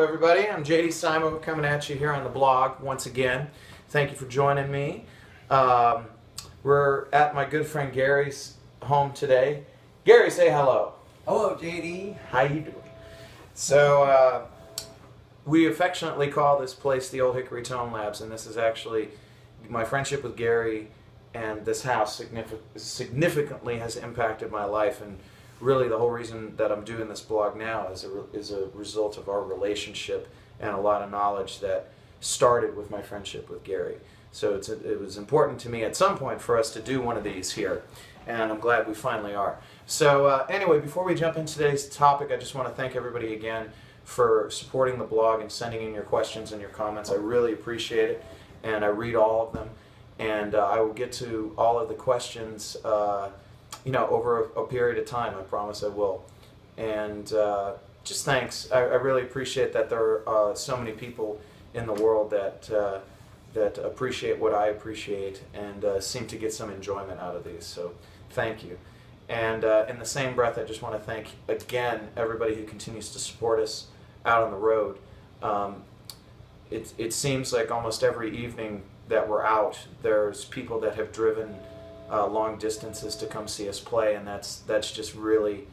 everybody. I'm JD Simon coming at you here on the blog once again. Thank you for joining me. We're at my good friend Gary's home today. Gary, say hello. Hello, JD. How you doing? So we affectionately call this place the Old Hickory Tone Labs, and this is actually my friendship with Gary, and this house significantly has impacted my life, and really the whole reason that I'm doing this blog now is a result of our relationship and a lot of knowledge that started with my friendship with Gary. So it was important to me at some point for us to do one of these here, and I'm glad we finally are. So anyway, before we jump into today's topic, I just want to thank everybody again for supporting the blog and sending in your questions and your comments. I really appreciate it, and I read all of them, and I will get to all of the questions over a period of time. I promise I will. And just thanks. I really appreciate that there are so many people in the world that appreciate what I appreciate and seem to get some enjoyment out of these. So thank you. And in the same breath, I just want to thank again everybody who continues to support us out on the road. It seems like almost every evening that we're out, there's people that have driven long distances to come see us play, and that's just really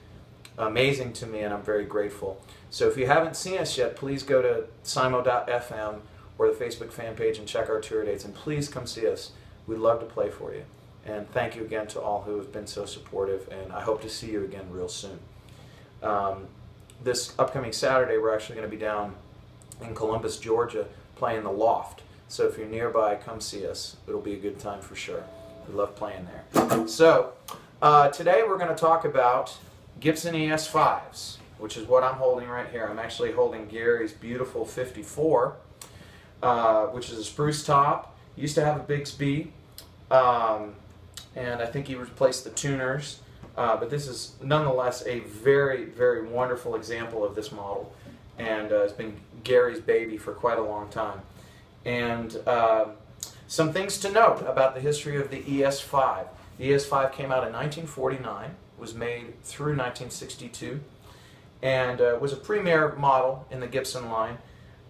amazing to me, and I'm very grateful. So if you haven't seen us yet, please go to simo.fm or the Facebook fan page and check our tour dates, and please come see us. We'd love to play for you. And thank you again to all who have been so supportive, and I hope to see you again real soon. This upcoming Saturday, we're actually going to be down in Columbus, Georgia, playing the Loft. So if you're nearby, come see us. It'll be a good time for sure. We love playing there. So today we're going to talk about Gibson ES5s, which is what I'm holding right here. I'm actually holding Gary's beautiful 54, which is a spruce top. Used to have a Bixby, and I think he replaced the tuners. But this is nonetheless a very, very wonderful example of this model, and it's been Gary's baby for quite a long time. And some things to note about the history of the ES5. The ES5 came out in 1949, was made through 1962, and was a premier model in the Gibson line,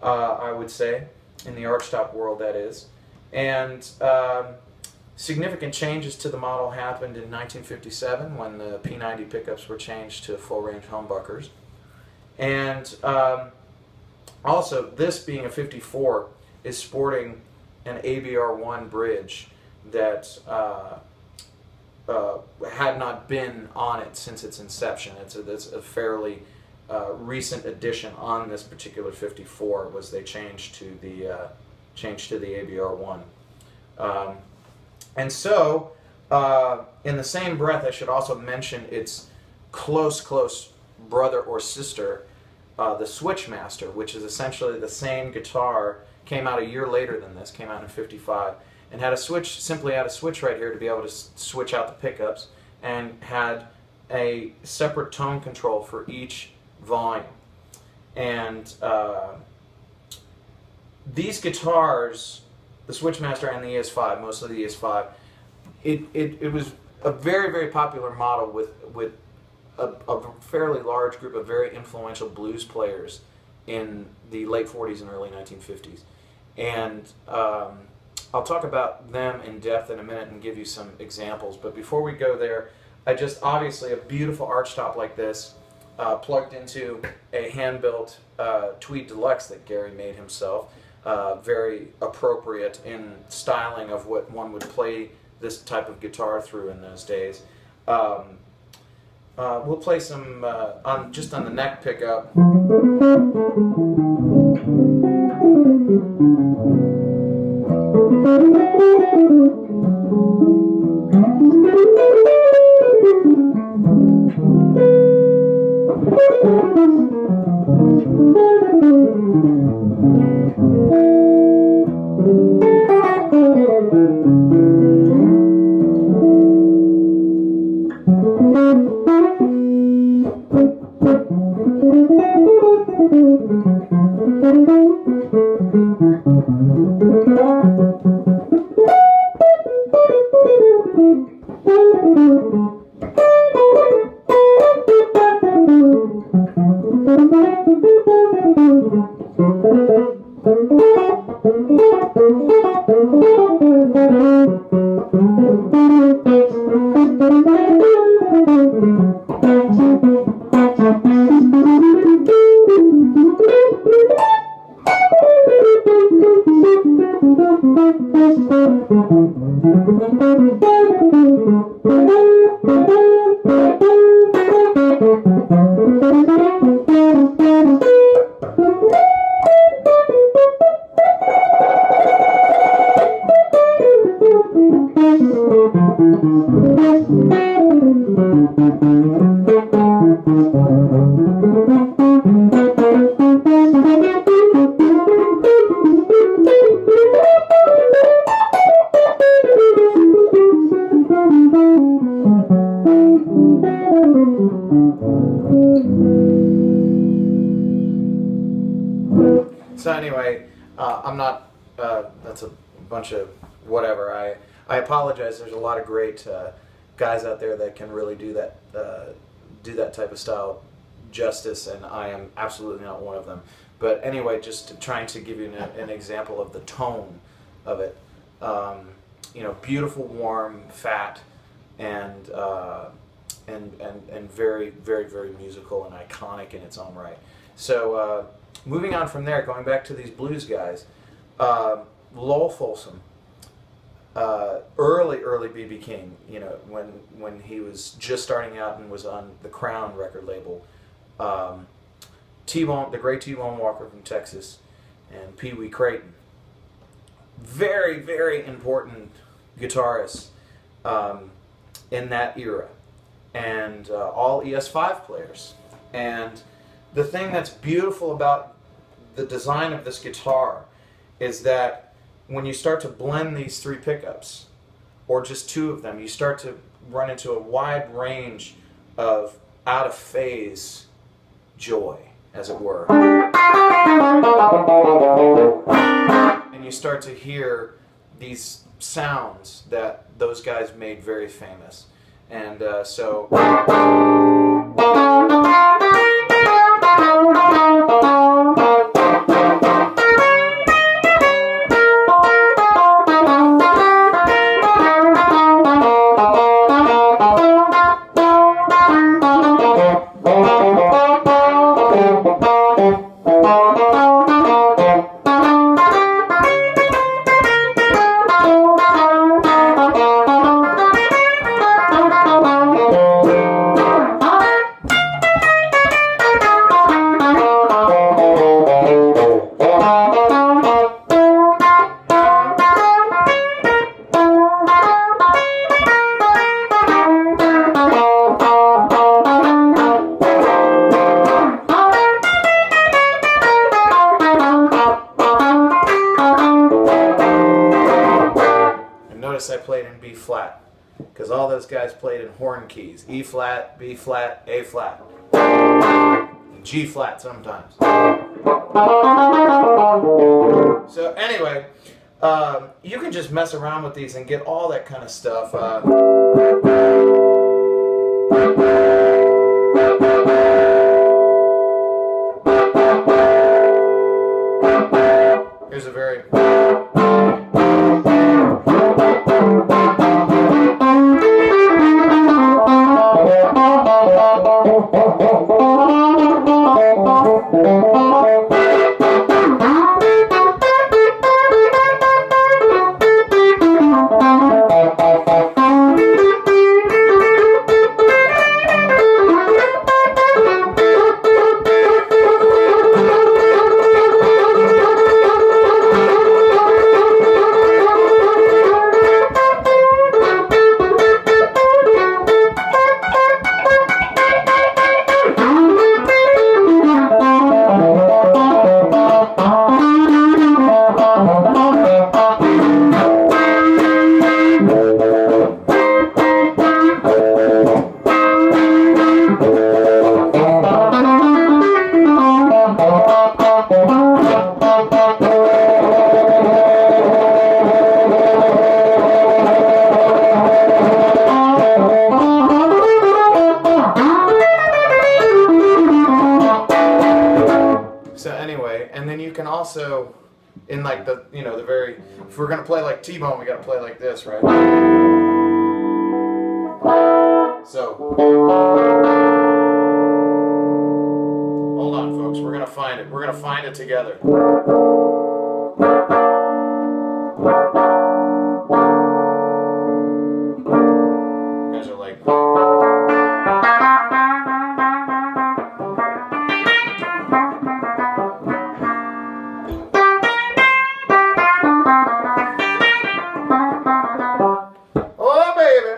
I would say, in the archtop world, that is. And significant changes to the model happened in 1957 when the P90 pickups were changed to full-range humbuckers. And also, this being a 54 is sporting an ABR1 bridge that had not been on it since its inception. It's a fairly recent addition on this particular 54. Was they changed to the ABR1. And so, in the same breath, I should also mention its close brother or sister, the Switchmaster, which is essentially the same guitar. Came out a year later than this, came out in '55, and had a switch, simply had a switch right here to be able to switch out the pickups, and had a separate tone control for each volume. And these guitars, the Switchmaster and the ES5, mostly the ES5, it was a very, very popular model with a fairly large group of very influential blues players in the late 40s and early 1950s. And I'll talk about them in depth in a minute and give you some examples. But before we go there, obviously a beautiful archtop like this, plugged into a hand-built Tweed Deluxe that Gary made himself. Very appropriate in styling of what one would play this type of guitar through in those days. We'll play some just on the neck pickup. So anyway, I'm not, that's a bunch of whatever. I apologize. There's a lot of great guys out there that can really do that type of style justice, and I am absolutely not one of them. But anyway, just trying to give you an example of the tone of it. You know, beautiful, warm, fat, and very, very, very musical and iconic in its own right. So moving on from there, going back to these blues guys, Lowell Folsom, early B.B. King, you know, when he was just starting out and was on the Crown record label, the great T-Bone Walker from Texas, and Pee Wee Crayton, very, very important guitarists in that era, and all ES5 players. And the thing that's beautiful about the design of this guitar is that when you start to blend these three pickups, or just two of them, you start to run into a wide range of out-of-phase joy, as it were. And you start to hear these sounds that those guys made very famous. And so... I played in B flat, because all those guys played in horn keys: E flat, B flat, A flat, G flat sometimes. So anyway, you can just mess around with these and get all that kind of stuff. Here's a very... anyway, and then you can also, in like the, you know, the very, if we're going to play like T-Bone, we got to play like this, right? So, hold on folks, we're going to find it. We're going to find it together. You guys are like... Oh, baby!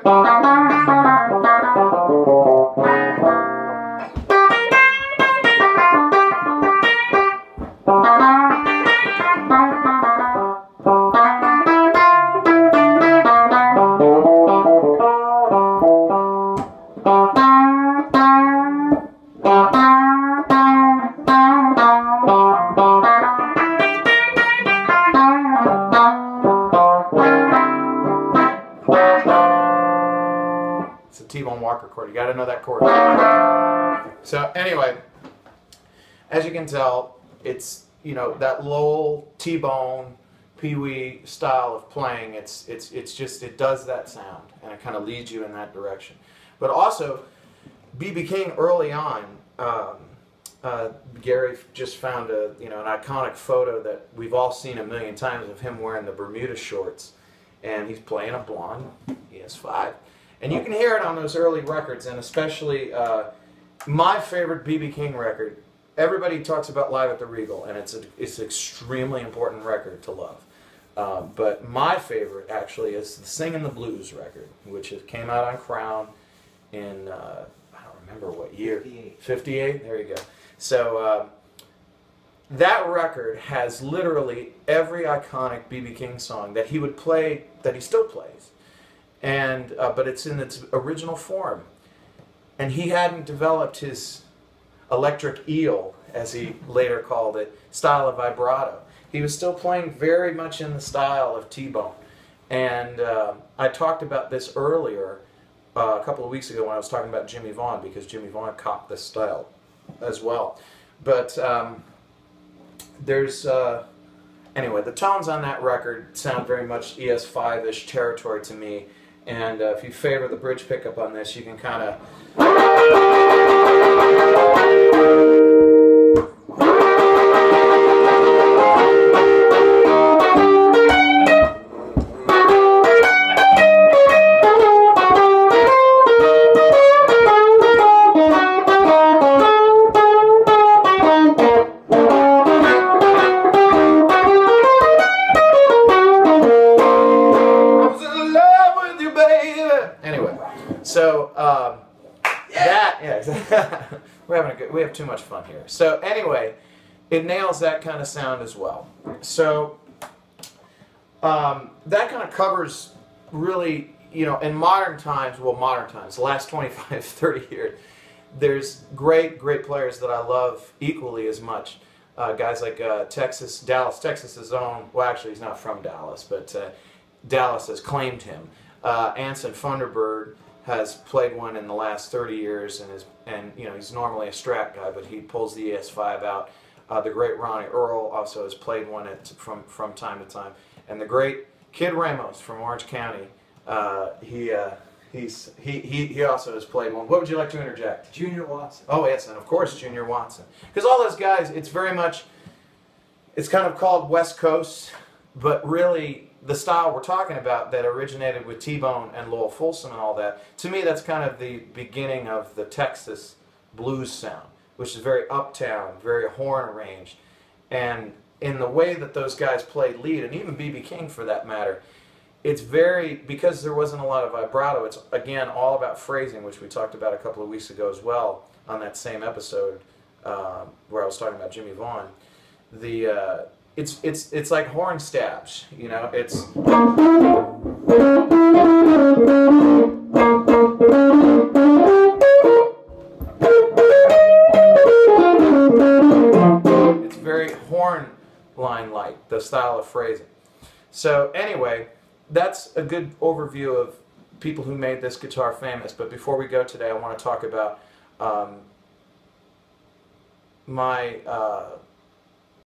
It's a T-Bone Walker chord. You got to know that chord. So anyway, as you can tell, it's, you know, that Lowell, T-Bone, Pee-wee style of playing. It's just, it does that sound, and it kind of leads you in that direction. But also, B.B. King early on, Gary just found a, you know, an iconic photo that we've all seen a million times of him wearing the Bermuda shorts, and he's playing a blonde ES5. And you can hear it on those early records, and especially my favorite B.B. King record. Everybody talks about Live at the Regal, and it's an extremely important record to love. But my favorite, actually, is the Singin' the Blues record, which came out on Crown in, I don't remember what year. 58. 58? There you go. So that record has literally every iconic B.B. King song that he would play, that he still plays. And but it's in its original form, and he hadn't developed his electric eel, as he later called it, style of vibrato. He was still playing very much in the style of T-Bone. And I talked about this earlier a couple of weeks ago when I was talking about Jimmy Vaughn, because Jimmy Vaughn copped this style as well. But there's anyway, the tones on that record sound very much ES5-ish territory to me. And if you favor the bridge pickup on this, you can kind of... Anyway, so we have too much fun here. So anyway, it nails that kind of sound as well. So that kind of covers really, you know, in modern times, well, modern times, the last 25, 30 years, there's great players that I love equally as much. Guys like Dallas, Texas's own, well, actually he's not from Dallas, but Dallas has claimed him. Anson Thunderbird has played one in the last 30 years, and you know, he's normally a Strat guy, but he pulls the ES5 out. The great Ronnie Earl also has played one from time to time, and the great Kid Ramos from Orange County, he also has played one. What would you like to interject? Junior Watson. Oh yes, and of course Junior Watson, because all those guys, it's very much, it's kind of called West Coast, but really the style we're talking about that originated with T-Bone and Lowell Fulson and all that, to me that's kind of the beginning of the Texas blues sound, which is very uptown, very horn arranged. And in the way that those guys played lead, and even B.B. King for that matter, it's very, because there wasn't a lot of vibrato, it's again all about phrasing, which we talked about a couple of weeks ago as well on that same episode where I was talking about Jimmy Vaughn. It's like horn stabs, you know. It's very horn line-like, the style of phrasing. So anyway, that's a good overview of people who made this guitar famous. But before we go today, I want to talk about my